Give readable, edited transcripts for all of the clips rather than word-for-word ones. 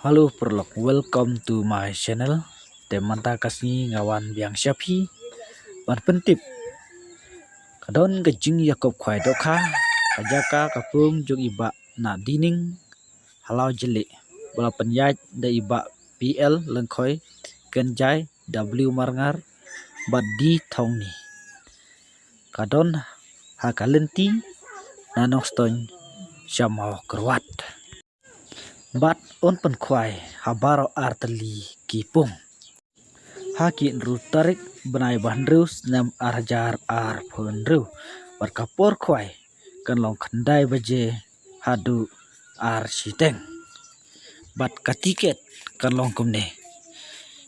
Halo perlok, welcome to my channel. Teman ta kasih ngawan biang syapi. Ban pentip. Kadon gejing Yakob kwai doka. Kajaka kapung jung iba na dining. Halau jelik. Bola penyaj da iba PL lengkoi. Genjai W marngar. Bad di thong ni. Kadon hakalenti. Nanong stony. Syamau kerwat. Bat on pen kwai habaro arteli kipung. Haki nru tarik benai bandru senam arjar ar pondru. Berkapor kwai kan long kendai baje hadu ar siteng. Bat katiket kan long kumne.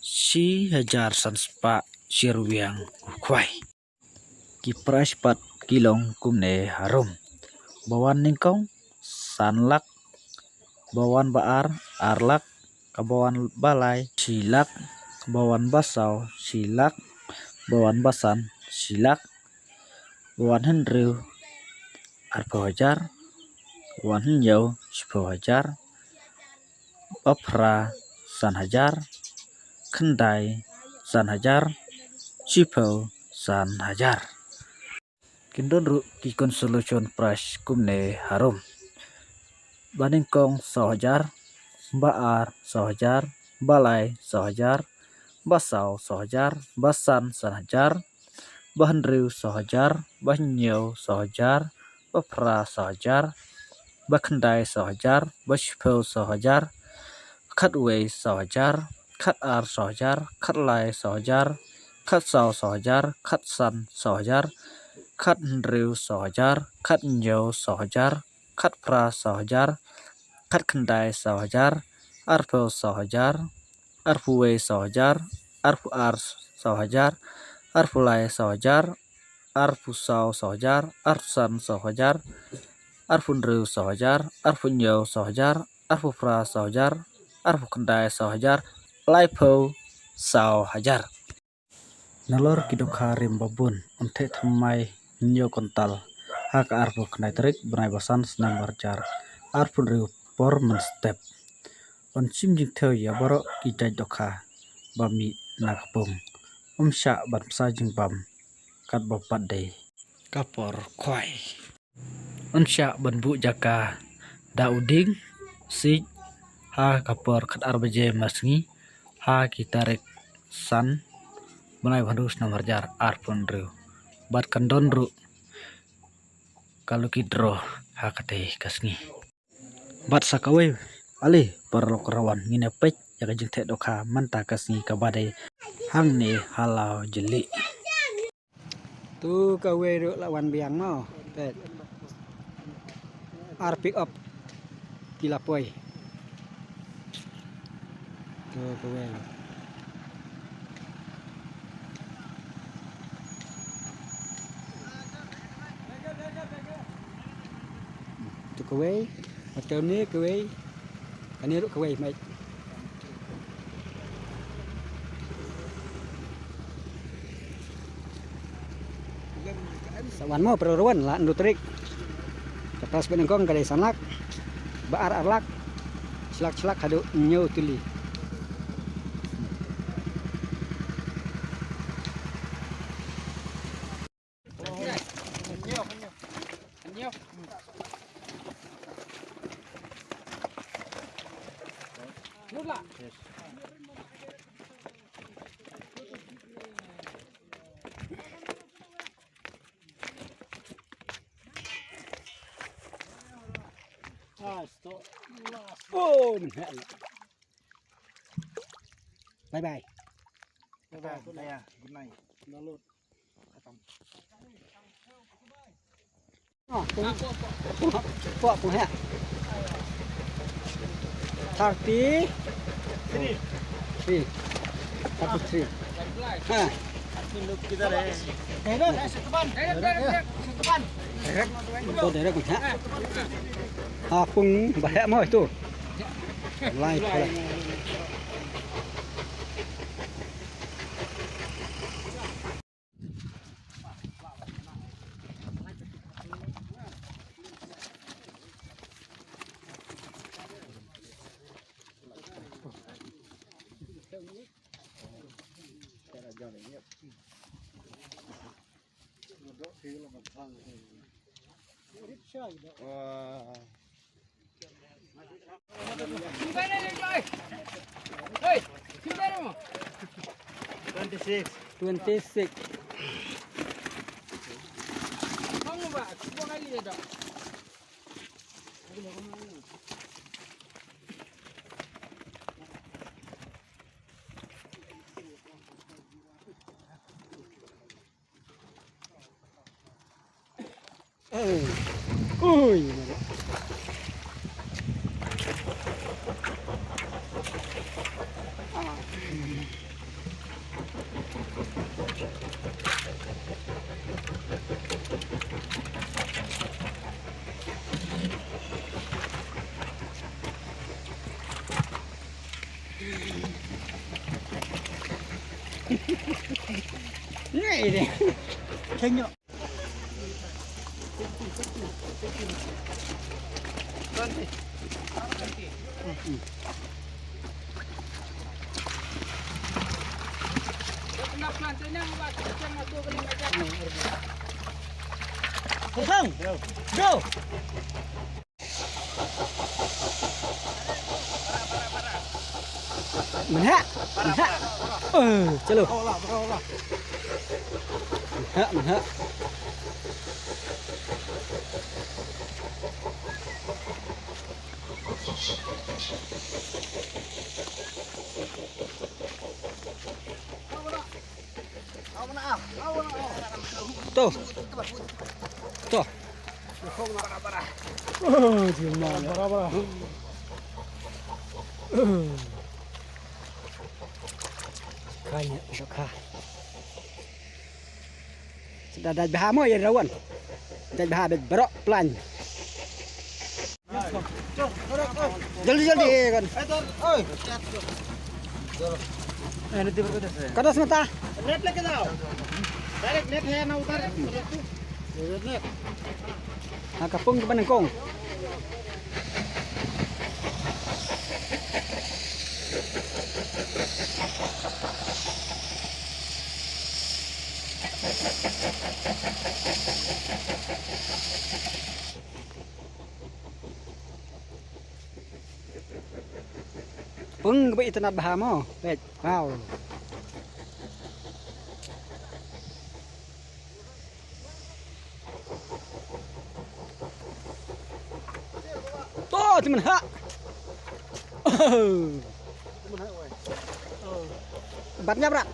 Si hajar sanspa sirwiang kwai. Kipras pat kilong kumne harum. Bawan ningkong sanlak. Bawan baar, arlak, kabawan balai, silak, kabawan basau, silak, bawan basan, silak, bawan hendriu, arpa hajar, bawan henjau, sepuluh hajar, bapra, san hajar, kendai, san hajar, sipau, san hajar. Kindon ru kikon solution price kumne harum. Baningkong 100, baar 100, balai 100, basau 100, basan 100, bahendriu 100, bahnyau 100, bapra 100, bakendai 100, bashpau 100, katwei 100, katar 100, katlai 100, katsau 100, katsan 100, kathendriu 100, katnyau 100, katpra 100, kat kendai 100, arpau 100, arpuwei 100, arpu ar 100, arpulai 100, arpusau 100, arsan 100, arpundriu 100, arpunyau 100, arpupra 100, arpu kendai 100, laipau 100. Nalor kidok harim babun unte thamai nyo kontal. Hak arpu kendai terik benai basan senam barjar. Arpun riu por step. On sim jing theo ya baro kita doka bami nakapung. Sya ban psa jing bam kat bapat day kapor kwai. On sya ban bu jaka dauding sig ha kapor kat arbaje masngi ha kitarik san benai bandus nomor jar arpun riu. Bat kandon ru kalau kidro ha kate kasngi. Bat sakawai ali perlu kerawan ngine pek jaga jing tek doka manta kasngi kabade hang ne halau jeli. Tu kawe ru lawan biang mau pet ar pick up kilapoi tu kawe tu kawe macam ni kawe ani ru kawe mai sawan mau perruan lah ndutrik kepas benengkong kali sanlak baar arlak selak hadu nyau tuli oh menhal bye bye ya good night lalut oh kok punya Tarti sini sini ha kita deh tôi để đây cũng thế pung bẻ mồi tu lai Wah. 26. 26. Ui. Này này. Thanh nhọ. Không, go. Mình hạ. Chalo. Mình hạ. Tuh. Tuh. Gimana? Kayaknya sudah. Sudah ada bahamo ya rawan. Ada bahamo berok pelan. Joldi kan. Oi. Nanti berkuda. Kada semata. Net lagi tau. Direct net hai na utar. Net. Kapung ke Panangkong. Pung ke internet bahamo. Baik. Wow. Tuh, teman hak. Batnya berat.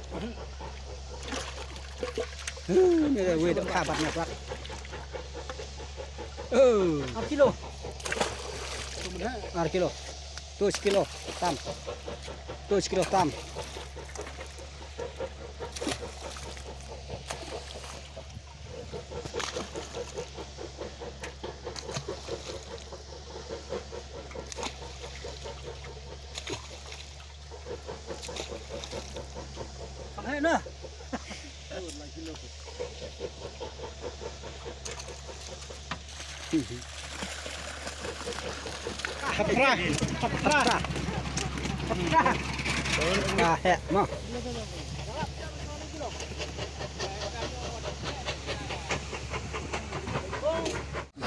Ini ada weh tak batnya berat. 6 kilo. 6 kilo. Tuh sekilo tam. Tuh sekilo tam. Hai nah. Kapra. Ya, mau.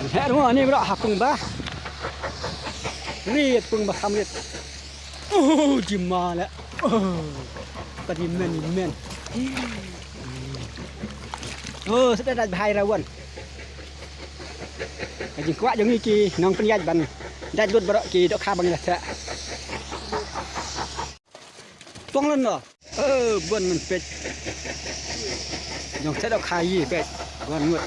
Ya, ini bro, hakung bah. Lihat pung bah kamlit. Gimana? Tadi men. Sudah ada bahaya rawan. Jadi kuat yang ini nong penyaj ban. Dah dud berok ki dok khabang dah. Tuang lên rồi. Buồn mình pet. Nong sẽ dok khai pet. Buồn nguyệt.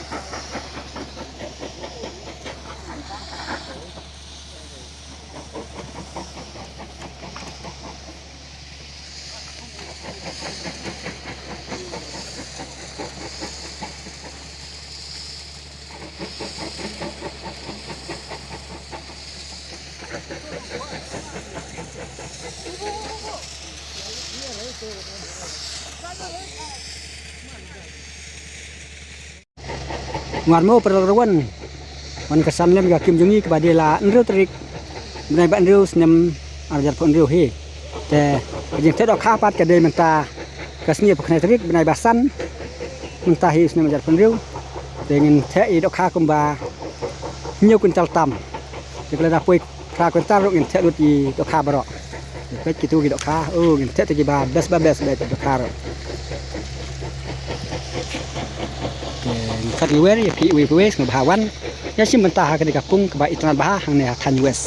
Ngarmo perlawan man kesan lem ga kim jungi kepada la nreu trik benai ban reu senem arjar pon reu he แต่ยังเทดอกข้าปัดกระเดมันตากระสเนียบขนาดริกในบาสันมันตาฮิสเนี่ยมันจัดคนริ้วแต่เงินเทอีดอกข้ากุมบาเหี่ยวกุนตัลต่ำจะกระดาปุยครากุนตามรกเงินเทดุดีดอกข้าบารอเป็ดกิตูกิดอกข้าเงินเทตะกี้บาเบสแบบดอกข้ารอคัดเวรีพีวีพีเวสกับหาวันยาชิมมันตาหากันกับกุ้งกับอิตนาบาหางเนี่ยทันเวส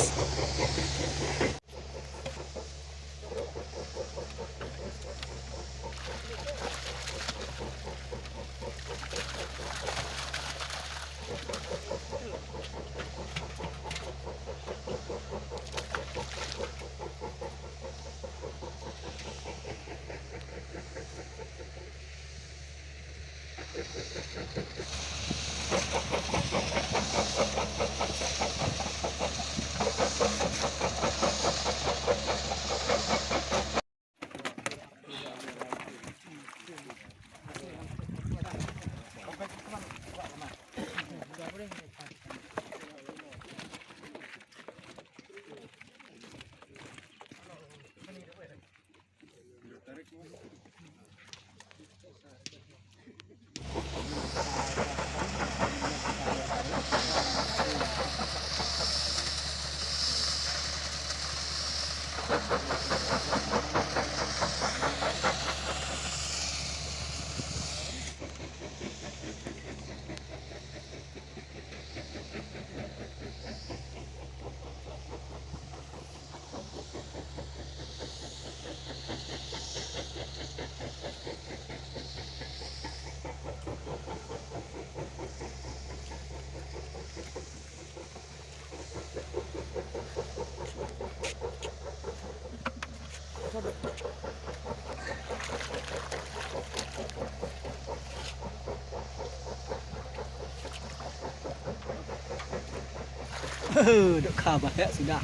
ดอกข้าบาเฮสุดา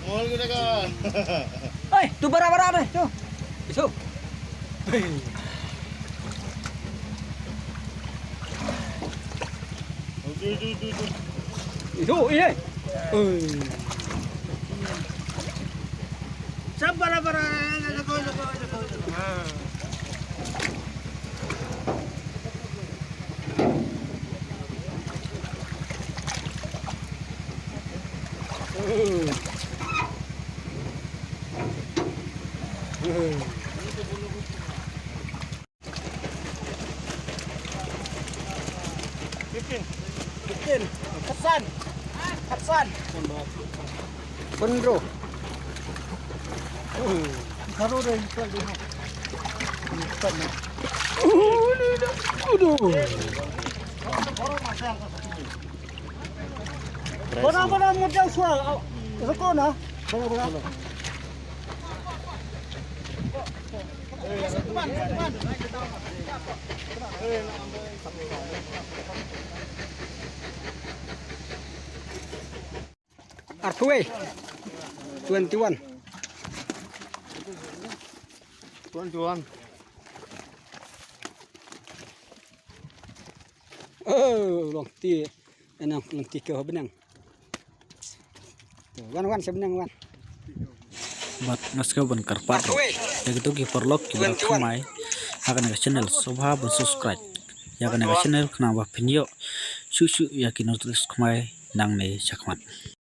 Mall kita kan. Tu bara-bara deh, tu. Isu. Itu ini. Sabar bara. Bikin. Kesan. Bendro. Karo deh ikan deh. Ikan. Aduh. Bara model suara. Rekona. Bara. Arthway 21 long ti enang long ti ke benang wan sebenang wan bat naskau ban karpat ya gitu ki perlok ki ban khamai akan ke channel sobha ban subscribe ya kan ke channel kena ba video su ya ki notice khamai nang ne chakmat